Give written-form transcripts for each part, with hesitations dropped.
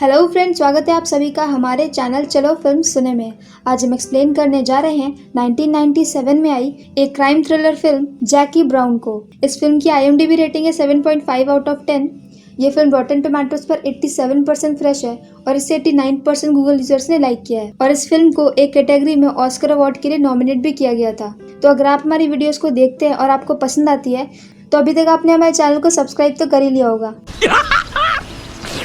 Hello friends, स्वागत है आप सभी का हमारे चैनल चलो फिल्म सुने में। आज हम एक्सप्लेन करने जा रहे हैं 1997 में आई एक क्राइम थ्रिलर फिल्म जैकी ब्राउन को। इस फिल्म की IMDb रेटिंग है 7.5 आउट ऑफ 10। ये फिल्म रॉटन टोमेटोज पर 87% फ्रेश है और इसे 89% गूगल यूजर्स ने लाइक किया है। और इस फिल्म को एक कैटेगरी में ऑस्कर अवार्ड के लिए नॉमिनेट भी किया गया था। तो अगर आप हमारी वीडियोस को देखते हैं और आपको पसंद आती है तो अभी तक आपने हमारे चैनल को सब्सक्राइब तो कर ही लिया होगा।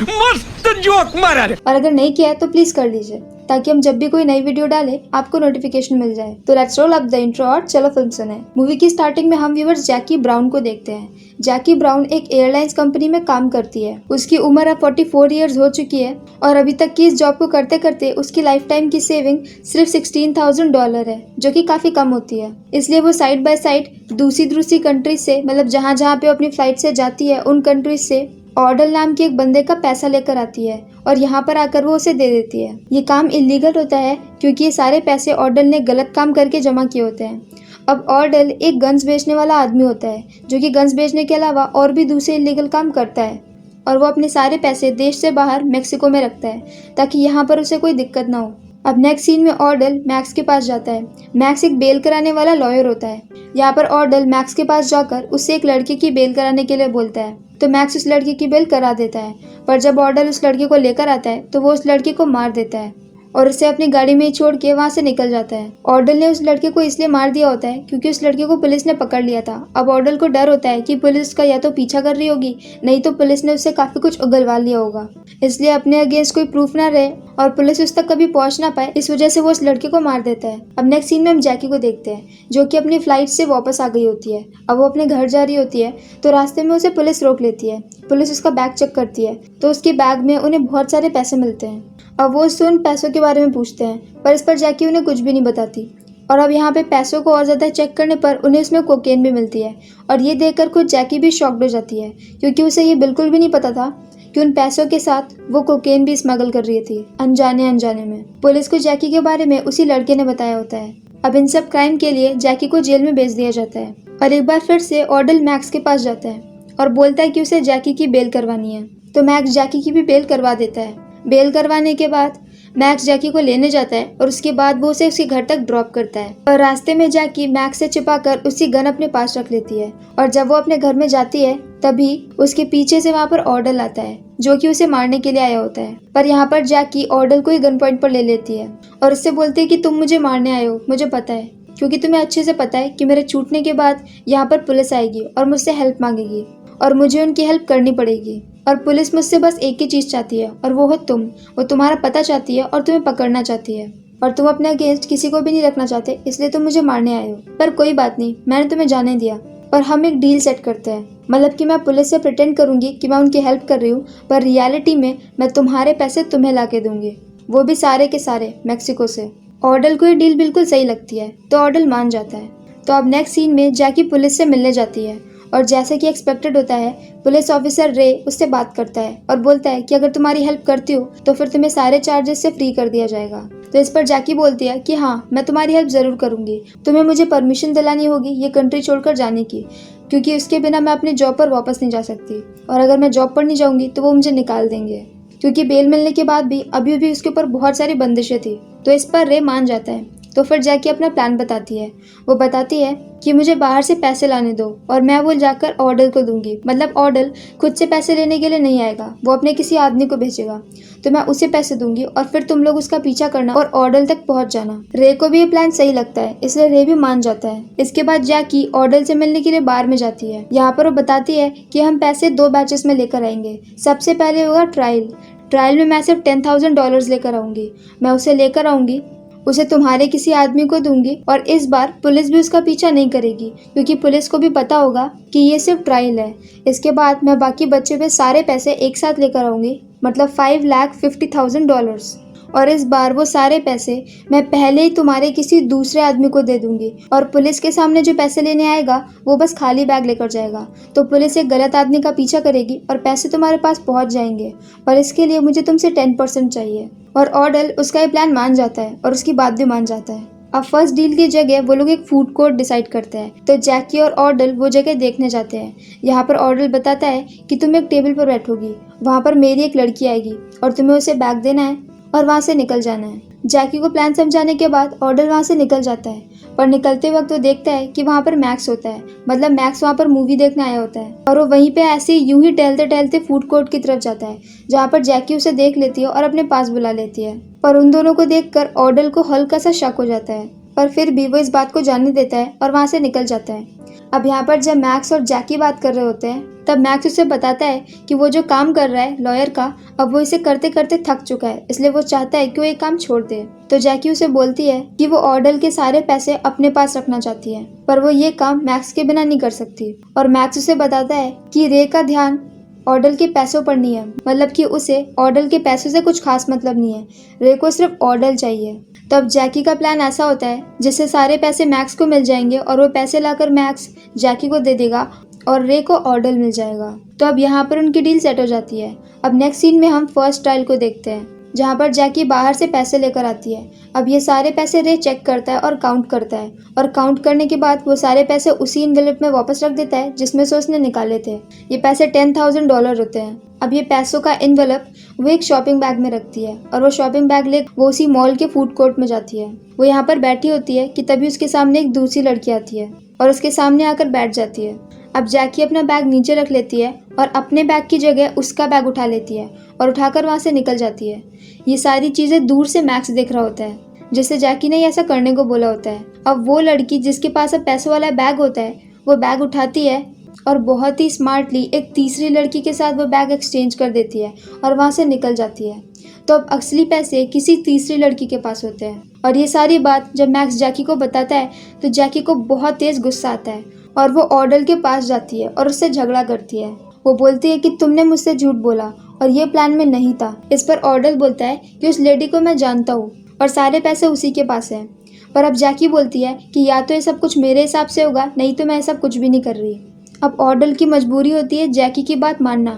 मस्त जोक मारा रे। और अगर नहीं किया है तो प्लीज कर लीजिए ताकि हम जब भी कोई नई वीडियो डालें आपको नोटिफिकेशन मिल जाए। तो let's roll up the intro और चलो फिल्म सुने। मूवी की स्टार्टिंग में हम व्यूअर्स जैकी ब्राउन को देखते हैं। जैकी ब्राउन एक एयरलाइंस कंपनी में काम करती है। उसकी उम्र अब 44 इयर्स हो चुकी है और अभी तक की इस जॉब को करते करते उसकी लाइफ टाइम की सेविंग सिर्फ $16,000 है, जो कि काफी कम होती है। इसलिए वो साइड बाय साइड दूसरी कंट्रीज से, मतलब जहाँ जहाँ पे अपनी फ्लाइट से जाती है उन कंट्रीज से ऑर्डल नाम के एक बंदे का पैसा लेकर आती है और यहाँ पर आकर वो उसे दे देती है। ये काम इलीगल होता है क्योंकि ये सारे पैसे ऑर्डल ने गलत काम करके जमा किए होते हैं। अब ऑर्डल एक गन्स बेचने वाला आदमी होता है जो कि गन्स बेचने के अलावा और भी दूसरे इलीगल काम करता है और वो अपने सारे पैसे देश से बाहर मेक्सिको में रखता है ताकि यहाँ पर उसे कोई दिक्कत ना हो। अब नेक्स्ट सीन में ऑर्डल मैक्स के पास जाता है। मैक्स एक बेल कराने वाला लॉयर होता है। यहाँ पर ऑर्डल मैक्स के पास जाकर उससे एक लड़के की बेल कराने के लिए बोलता है तो मैक्स उस लड़के की बेल करा देता है। पर जब ऑर्डल उस लड़के को लेकर आता है तो वो उस लड़के को मार देता है और उसे अपनी गाड़ी में छोड़ के वहाँ से निकल जाता है। ऑर्डल ने उस लड़के को इसलिए मार दिया होता है क्योंकि उस लड़के को पुलिस ने पकड़ लिया था। अब ऑर्डल को डर होता है कि पुलिस उसका या तो पीछा कर रही होगी, नहीं तो पुलिस ने उससे काफी कुछ उगलवा लिया होगा। इसलिए अपने अगेंस्ट कोई प्रूफ ना रहे और पुलिस उस तक कभी पहुंच ना पाए, इस वजह से वो उस लड़के को मार देता है। अब नेक्स्ट सीन में हम जैकी को देखते हैं जो कि अपनी फ्लाइट से वापस आ गई होती है। अब वो अपने घर जा रही होती है तो रास्ते में उसे पुलिस रोक लेती है। पुलिस उसका बैग चेक करती है तो उसके बैग में उन्हें बहुत सारे पैसे मिलते हैं। अब वो उससे उन पैसों के बारे में पूछते हैं पर इस पर जैकी उन्हें कुछ भी नहीं बताती। और अब यहाँ पे पैसों को और ज़्यादा चेक करने पर उन्हें उसमें कोकेन भी मिलती है और ये देखकर खुद जैकी भी शॉक्ड हो जाती है क्योंकि उसे ये बिल्कुल भी नहीं पता था कि उन पैसों के साथ वो कोकेन भी स्मगल कर रही थी अनजाने में। पुलिस को जैकी के बारे में उसी लड़के ने बताया होता है। अब इन सब क्राइम के लिए जैकी को जेल में भेज दिया जाता है और एक बार फिर से ऑर्डल मैक्स के पास जाता है और बोलता है कि उसे जैकी की बेल करवानी है। तो मैक्स जैकी की भी बेल करवा देता है। बेल करवाने के बाद मैक्स जैकी को लेने जाता है और उसके बाद वो उसे उसके घर तक ड्रॉप करता है और रास्ते में जैकी मैक्स से छिपाकर उसकी गन अपने पास रख लेती है। और जब वो अपने घर में जाती है तभी उसके पीछे से वहाँ पर ऑर्डल आता है जो कि उसे मारने के लिए आया होता है। पर यहाँ पर जैकी ऑर्डल को ही गन पॉइंट पर ले लेती है और उससे बोलती है कि तुम मुझे मारने आए हो, मुझे पता है, क्योंकि तुम्हें अच्छे से पता है कि मेरे छूटने के बाद यहाँ पर पुलिस आएगी और मुझसे हेल्प मांगेगी और मुझे उनकी हेल्प करनी पड़ेगी। और पुलिस मुझसे बस एक ही चीज़ चाहती है और वो हो तुम। वो तुम्हारा पता चाहती है और तुम्हें पकड़ना चाहती है और तुम अपने अगेंस्ट किसी को भी नहीं रखना चाहते, इसलिए तुम मुझे मारने आए हो। पर कोई बात नहीं, मैंने तुम्हें जाने दिया। पर हम एक डील सेट करते हैं, मतलब कि मैं पुलिस से प्रिटेंड करूंगी कि मैं उनकी हेल्प कर रही हूँ पर रियलिटी में मैं तुम्हारे पैसे तुम्हें ला के दूंगी, वो भी सारे के सारे मेक्सिको से। ऑर्डल को ये डील बिल्कुल सही लगती है तो ऑर्डल मान जाता है। तो अब नेक्स्ट सीन में जैकी पुलिस से मिलने जाती है और जैसे कि एक्सपेक्टेड होता है पुलिस ऑफिसर रे उससे बात करता है और बोलता है कि अगर तुम्हारी हेल्प करती हो तो फिर तुम्हें सारे चार्जेस से फ्री कर दिया जाएगा। तो इस पर जैकी बोलती है कि हाँ, मैं तुम्हारी हेल्प जरूर करूंगी, तुम्हें मुझे परमिशन दिलानी होगी ये कंट्री छोड़कर जाने की, क्योंकि उसके बिना मैं अपनी जॉब पर वापस नहीं जा सकती और अगर मैं जॉब पर नहीं जाऊंगी तो वो मुझे निकाल देंगे, क्योंकि बेल मिलने के बाद भी अभी भी उसके ऊपर बहुत सारी बंदिशें थी। तो इस पर रे मान जाता है। तो फिर जैकी अपना प्लान बताती है। वो बताती है कि मुझे बाहर से पैसे लाने दो और मैं वो जाकर ऑर्डल को दूंगी, मतलब ऑर्डल खुद से पैसे लेने के लिए नहीं आएगा, वो अपने किसी आदमी को भेजेगा, तो मैं उसे पैसे दूंगी और फिर तुम लोग उसका पीछा करना और ऑर्डल तक पहुंच जाना। रे को भी ये प्लान सही लगता है इसलिए रे भी मान जाता है। इसके बाद जैकी ऑर्डल से मिलने के लिए बार में जाती है। यहाँ पर वो बताती है कि हम पैसे 2 बैचेस में लेकर आएंगे। सबसे पहले होगा ट्रायल में मैं सिर्फ $10,000 लेकर आऊंगी। मैं उसे लेकर आऊंगी, उसे तुम्हारे किसी आदमी को दूंगी और इस बार पुलिस भी उसका पीछा नहीं करेगी क्योंकि पुलिस को भी पता होगा कि ये सिर्फ ट्रायल है। इसके बाद मैं बाकी बचे हुए सारे पैसे एक साथ लेकर आऊंगी, मतलब $5,50,000 और इस बार वो सारे पैसे मैं पहले ही तुम्हारे किसी दूसरे आदमी को दे दूंगी और पुलिस के सामने जो पैसे लेने आएगा वो बस खाली बैग लेकर जाएगा। तो पुलिस एक गलत आदमी का पीछा करेगी और पैसे तुम्हारे पास पहुंच जाएंगे, पर इसके लिए मुझे तुमसे 10% चाहिए। और ऑर्डल उसका ये प्लान मान जाता है और उसकी बात भी मान जाता है। अब फर्स्ट डील की जगह वो लोग एक फूड कोर्ट डिसाइड करते हैं। तो जैकी और ऑर्डल वो जगह देखने जाते हैं। यहाँ पर ऑर्डल बताता है कि तुम एक टेबल पर बैठोगी, वहाँ पर मेरी एक लड़की आएगी और तुम्हें उसे बैग देना है और वहाँ से निकल जाना है। जैकी को प्लान समझाने के बाद ऑर्डल वहाँ से निकल जाता है, पर निकलते वक्त वो देखता है कि वहाँ पर मैक्स होता है। मतलब मैक्स वहाँ पर मूवी देखने आया होता है और वो वहीं पे ऐसे यूं ही टहलते टहलते फूड कोर्ट की तरफ जाता है, जहाँ पर जैकी उसे देख लेती है और अपने पास बुला लेती है। पर उन दोनों को देखकर ऑर्डल को हल्का सा शक हो जाता है, पर फिर भी वो इस बात को जानने देता है और वहाँ से निकल जाता है। अब यहाँ पर जब मैक्स और जैकी बात कर रहे होते हैं, तब मैक्स उसे बताता है कि वो जो काम कर रहा है लॉयर का, अब वो इसे करते करते थक चुका है, इसलिए वो चाहता है कि वो ये काम छोड़ दे। तो जैकी उसे बोलती है कि वो ऑर्डल के सारे पैसे अपने पास रखना चाहती है, पर वो ये काम मैक्स के बिना नहीं कर सकती। और मैक्स उसे बताता है कि रे का ध्यान ऑर्डल के पैसों पर नहीं है, मतलब कि उसे ऑर्डल के पैसों से कुछ खास मतलब नहीं है, रे को सिर्फ ऑर्डल चाहिए। तब जैकी का प्लान ऐसा होता है जिससे सारे पैसे मैक्स को मिल जाएंगे और वो पैसे लाकर मैक्स जैकी को दे देगा और रे को ऑर्डल मिल जाएगा। तो अब यहाँ पर उनकी डील सेट हो जाती है। अब नेक्स्ट सीन में हम फर्स्ट ट्रायल को देखते हैं, जहाँ पर जैकी बाहर से पैसे लेकर आती है। अब ये सारे पैसे रे चेक करता है और काउंट करता है, और काउंट करने के बाद वो सारे पैसे उसी इन्वेलप में वापस रख देता है जिसमें से उसने निकाले थे। ये पैसे $10,000 होते हैं। अब ये पैसों का इन्वेलप वो एक शॉपिंग बैग में रखती है और वो शॉपिंग बैग ले वो उसी मॉल के फूड कोर्ट में जाती है। वो यहाँ पर बैठी होती है कि तभी उसके सामने एक दूसरी लड़की आती है और उसके सामने आकर बैठ जाती है। अब जैकी अपना बैग नीचे रख लेती है और अपने बैग की जगह उसका बैग उठा लेती है और उठाकर वहाँ से निकल जाती है। ये सारी चीज़ें दूर से मैक्स देख रहा होता है, जिससे जैकी ने ऐसा करने को बोला होता है। अब वो लड़की जिसके पास अब पैसों वाला बैग होता है, वो बैग उठाती है और बहुत ही स्मार्टली एक तीसरी लड़की के साथ वो बैग एक्सचेंज कर देती है और वहाँ से निकल जाती है। तो अब असली पैसे किसी तीसरी लड़की के पास होते हैं। और ये सारी बात जब मैक्स जैकी को बताता है तो जैकी को बहुत तेज गुस्सा आता है और वो ऑर्डल के पास जाती है और उससे झगड़ा करती है। वो बोलती है कि तुमने मुझसे झूठ बोला और ये प्लान में नहीं था। इस पर ऑर्डल बोलता है कि उस लेडी को मैं जानता हूँ और सारे पैसे उसी के पास हैं। पर अब जैकी बोलती है कि या तो ये सब कुछ मेरे हिसाब से होगा, नहीं तो मैं ऐसा कुछ भी नहीं कर रही। अब ऑर्डल की मजबूरी होती है जैकी की बात मानना,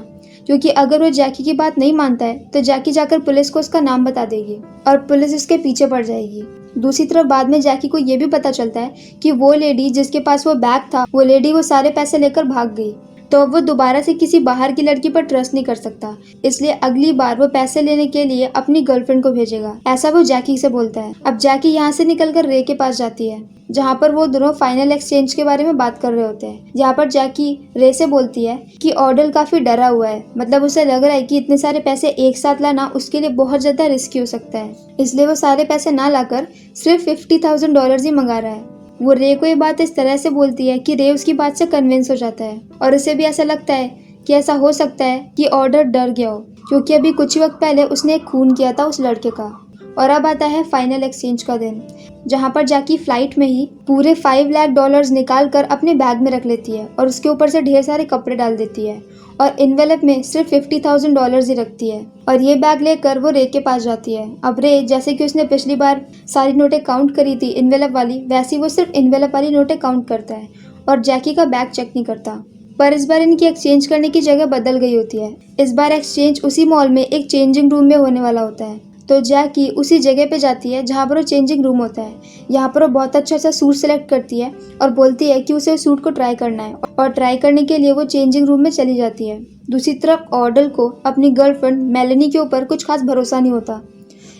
क्योंकि अगर वो जैकी की बात नहीं मानता है तो जैकी जाकर पुलिस को उसका नाम बता देगी और पुलिस उसके पीछे पड़ जाएगी। दूसरी तरफ बाद में जैकी को ये भी पता चलता है कि वो लेडी जिसके पास वो बैग था, वो लेडी वो सारे पैसे लेकर भाग गई। तो अब वो दोबारा से किसी बाहर की लड़की पर ट्रस्ट नहीं कर सकता, इसलिए अगली बार वो पैसे लेने के लिए अपनी गर्लफ्रेंड को भेजेगा, ऐसा वो जैकी से बोलता है। अब जैकी यहाँ से निकलकर रे के पास जाती है, जहाँ पर वो दोनों फाइनल एक्सचेंज के बारे में बात कर रहे होते हैं। यहाँ पर जैकी रे से बोलती है कि ऑर्डल काफी डरा हुआ है, मतलब उसे लग रहा है कि इतने सारे पैसे एक साथ लाना उसके लिए बहुत ज्यादा रिस्की हो सकता है, इसलिए वो सारे पैसे ना लाकर सिर्फ $50,000 ही मंगा रहा है। वो रे को ये बात इस तरह से बोलती है कि रे उसकी बात से कन्विंस हो जाता है और उसे भी ऐसा लगता है कि ऐसा हो सकता है कि ऑर्डर डर गया हो, क्योंकि अभी कुछ ही वक्त पहले उसने एक खून किया था उस लड़के का। और अब आता है फाइनल एक्सचेंज का दिन, जहाँ पर जैकी फ्लाइट में ही पूरे $5 लाख निकाल कर अपने बैग में रख लेती है और उसके ऊपर से ढेर सारे कपड़े डाल देती है और इन्वेलप में सिर्फ $50,000 ही रखती है और ये बैग लेकर वो रे के पास जाती है। अब रे जैसे कि उसने पिछली बार सारी नोटें काउंट करी थी इन्वेलप वाली, वैसी वो सिर्फ इन्वेलप वाली नोटें काउंट करता है और जैकी का बैग चेक नहीं करता। पर इस बार इनकी एक्सचेंज करने की जगह बदल गई होती है। इस बार एक्सचेंज उसी मॉल में एक चेंजिंग रूम में होने वाला होता है। तो जैकी उसी जगह पे जाती है जहाँ पर वो चेंजिंग रूम होता है। यहाँ पर वो बहुत अच्छा सा सूट सेलेक्ट करती है और बोलती है कि उसे उस सूट को ट्राई करना है, और ट्राई करने के लिए वो चेंजिंग रूम में चली जाती है। दूसरी तरफ ऑर्डल को अपनी गर्लफ्रेंड मेलेनी के ऊपर कुछ खास भरोसा नहीं होता,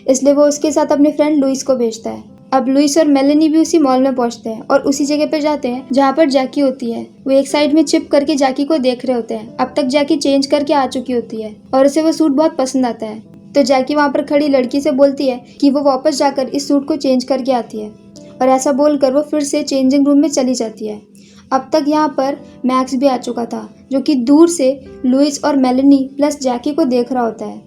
इसलिए वो उसके साथ अपने फ्रेंड लुइस को भेजता है। अब लुइस और मेलेनी भी उसी मॉल में पहुंचते हैं और उसी जगह पे जाते हैं जहाँ पर जैकी होती है। वो एक साइड में चिप करके जैकी को देख रहे होते हैं। अब तक जैकी चेंज करके आ चुकी होती है और उसे वो सूट बहुत पसंद आता है। तो जैकी वहाँ पर खड़ी लड़की से बोलती है कि वो वापस जाकर इस सूट को चेंज करके आती है, और ऐसा बोलकर वो फिर से चेंजिंग रूम में चली जाती है। अब तक यहाँ पर मैक्स भी आ चुका था, जो कि दूर से लुइस और मेलेनी प्लस जैकी को देख रहा होता है,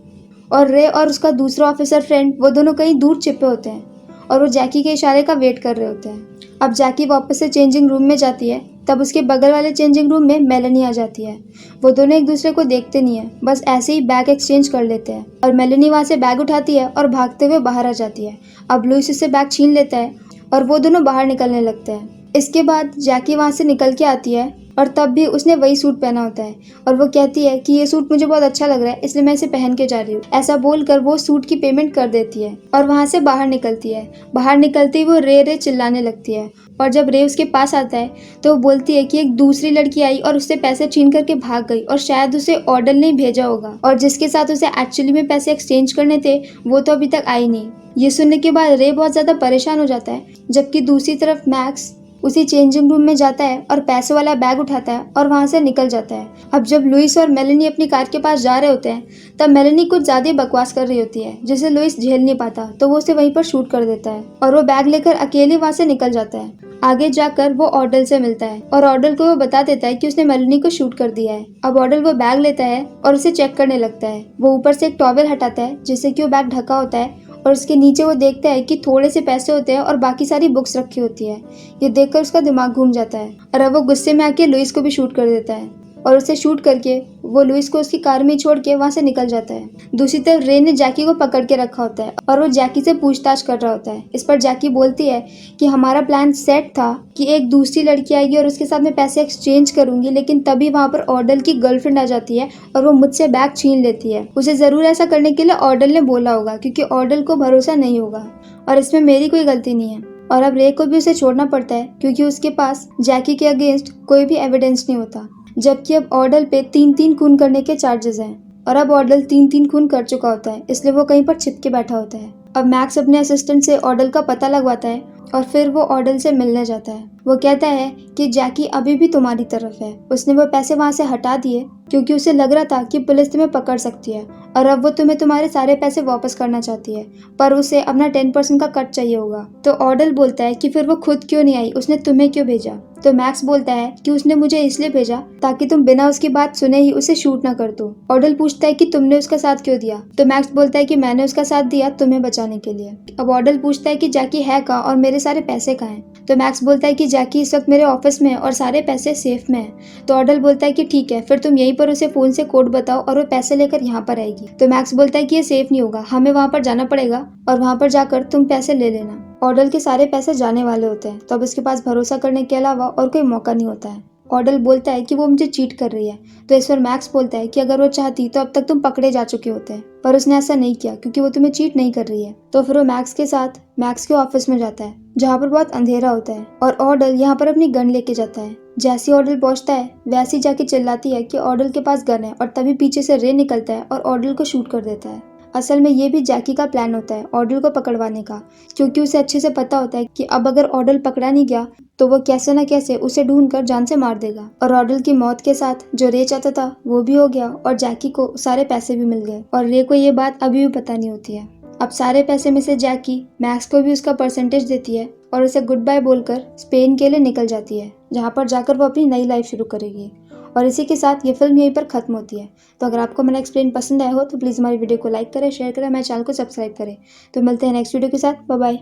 और रे और उसका दूसरा ऑफिसर फ्रेंड वो दोनों कहीं दूर छिपे होते हैं और वो जैकी के इशारे का वेट कर रहे होते हैं। अब जैकी वापस से चेंजिंग रूम में जाती है, तब उसके बगल वाले चेंजिंग रूम में मेलेनी आ जाती है। वो दोनों एक दूसरे को देखते नहीं है, बस ऐसे ही बैग एक्सचेंज कर लेते हैं और मेलेनी वहाँ से बैग उठाती है और भागते हुए बाहर आ जाती है। अब लुइस उससे बैग छीन लेता है और वो दोनों बाहर निकलने लगते हैं। इसके बाद जैकी वहाँ से निकल के आती है और तब भी उसने वही सूट पहना होता है और वो कहती है कि ये सूट मुझे बहुत अच्छा लग रहा है, इसलिए मैं इसे पहन के जा रही हूँ। ऐसा बोलकर वो सूट की पेमेंट कर देती है और वहाँ से बाहर निकलती है। बाहर निकलते ही वो रे रे चिल्लाने लगती है और जब रे उसके पास आता है तो वो बोलती है कि एक दूसरी लड़की आई और उससे पैसे छीन करके भाग गई और शायद उसे ऑर्डर ने भेजा होगा और जिसके साथ उसे एक्चुअली में पैसे एक्सचेंज करने थे वो तो अभी तक आई नहीं। ये सुनने के बाद रे बहुत ज्यादा परेशान हो जाता है, जबकि दूसरी तरफ मैक्स उसी चेंजिंग रूम में जाता है और पैसों वाला बैग उठाता है और वहां से निकल जाता है। अब जब लुइस और मेलेनी अपनी कार के पास जा रहे होते हैं तब मेलेनी कुछ ज्यादा बकवास कर रही होती है जिसे लुइस झेल नहीं पाता, तो वो उसे वहीं पर शूट कर देता है और वो बैग लेकर अकेले वहां से निकल जाता है। आगे जाकर वो ऑर्डल से मिलता है और ऑर्डल को वो बता देता है कि उसने मेलेनी को शूट कर दिया है। अब ऑर्डल वो बैग लेता है और उसे चेक करने लगता है। वो ऊपर से एक टॉवेल हटाता है जिससे कि वो बैग ढका होता है और उसके नीचे वो देखता है कि थोड़े से पैसे होते हैं और बाकी सारी बुक्स रखी होती है। ये देखकर उसका दिमाग घूम जाता है और अब वो गुस्से में आके लुइस को भी शूट कर देता है और उसे शूट करके वो लुइस को उसकी कार में छोड़ के वहां से निकल जाता है। दूसरी तरफ रे ने जैकी को पकड़ के रखा होता है और वो जैकी से पूछताछ कर रहा होता है। इस पर जैकी बोलती है कि हमारा प्लान सेट था कि एक दूसरी लड़की आएगी और उसके साथ मैं पैसे एक्सचेंज करूंगी, लेकिन तभी वहां पर ऑर्डल की गर्लफ्रेंड आ जाती है और वो मुझसे बैग छीन लेती है। उसे जरूर ऐसा करने के लिए ऑर्डल ने बोला होगा क्योंकि ऑर्डल को भरोसा नहीं होगा और इसमें मेरी कोई गलती नहीं है। और अब रे को भी उसे छोड़ना पड़ता है क्योंकि उसके पास जैकी के अगेंस्ट कोई भी एविडेंस नहीं होता, जबकि अब ऑर्डल पे 3-3 खून करने के चार्जेस हैं और अब ऑर्डल 3-3 खून कर चुका होता है, इसलिए वो कहीं पर छिप के बैठा होता है। अब मैक्स अपने असिस्टेंट से ऑर्डल का पता लगवाता है और फिर वो ऑर्डल से मिलने जाता है। वो कहता है कि जैकी अभी भी तुम्हारी तरफ है, उसने वो पैसे वहां से हटा दिए क्योंकि उसे लग रहा था कि पुलिस तुम्हें पकड़ सकती है और अब वो तुम्हें तुम्हारे सारे पैसे वापस करना चाहती है, पर उसे अपना 10% का कट चाहिए होगा। तो ऑर्डल बोलता है कि फिर वो खुद क्यों नहीं आई, उसने तुम्हें क्यों भेजा। तो मैक्स बोलता है कि उसने मुझे इसलिए भेजा ताकि तुम बिना उसकी बात सुने ही उसे शूट ना कर दो। ऑर्डल पूछता है कि तुमने उसका साथ क्यों दिया, तो मैक्स बोलता है कि मैंने उसका साथ दिया तुम्हें बचाने के लिए। अब ऑर्डल पूछता है कि जैकी है कहाँ और मेरे सारे पैसे कहाँ हैं, तो मैक्स बोलता है कि जैकी इस वक्त मेरे ऑफिस में है और सारे पैसे सेफ में है। तो ऑर्डल बोलता है कि ठीक है, फिर तुम यहीं पर उसे फोन से कोड बताओ और वो पैसे लेकर यहाँ पर आएगी। तो मैक्स बोलता है कि ये सेफ नहीं होगा, हमें वहाँ पर जाना पड़ेगा और वहाँ पर जाकर तुम पैसे ले लेना। ऑर्डल के सारे पैसे जाने वाले होते हैं, तो अब उसके पास भरोसा करने के अलावा और कोई मौका नहीं होता है। ऑर्डल बोलता है कि वो मुझे चीट कर रही है, तो इस पर मैक्स बोलता है कि अगर वो चाहती तो अब तक तुम पकड़े जा चुके होते, पर उसने ऐसा नहीं किया क्योंकि वो तुम्हें चीट नहीं कर रही है। तो फिर वो मैक्स के साथ मैक्स के ऑफिस में जाता है जहाँ पर बहुत अंधेरा होता है और ऑर्डल यहाँ पर अपनी गन लेके जाता है। जैसे ऑर्डल पहुंचता है वैसे जाके चिल्लाती है कि ऑर्डल के पास गन है और तभी पीछे से रे निकलता है और ऑर्डल को शूट कर देता है। असल में ये भी जैकी का प्लान होता है ऑर्डल को पकड़वाने का, क्योंकि उसे अच्छे से पता होता है कि अब अगर ऑर्डल पकड़ा नहीं गया तो वो कैसे न कैसे उसे ढूंढकर जान से मार देगा। और ऑर्डल की मौत के साथ जो रे चाहता था वो भी हो गया और जैकी को सारे पैसे भी मिल गए और रे को ये बात अभी भी पता नहीं होती है। अब सारे पैसे में से जैकी मैक्स को भी उसका परसेंटेज देती है और उसे गुड बाय बोलकर स्पेन के लिए निकल जाती है, जहाँ पर जाकर वो अपनी नई लाइफ शुरू करेगी। और इसी के साथ ये फिल्म यहीं पर खत्म होती है। तो अगर आपको मेरा एक्सप्लेन पसंद आया हो तो प्लीज़ हमारी वीडियो को लाइक करें, शेयर करें, हमारे चैनल को सब्सक्राइब करें। तो मिलते हैं नेक्स्ट वीडियो के साथ। Bye bye.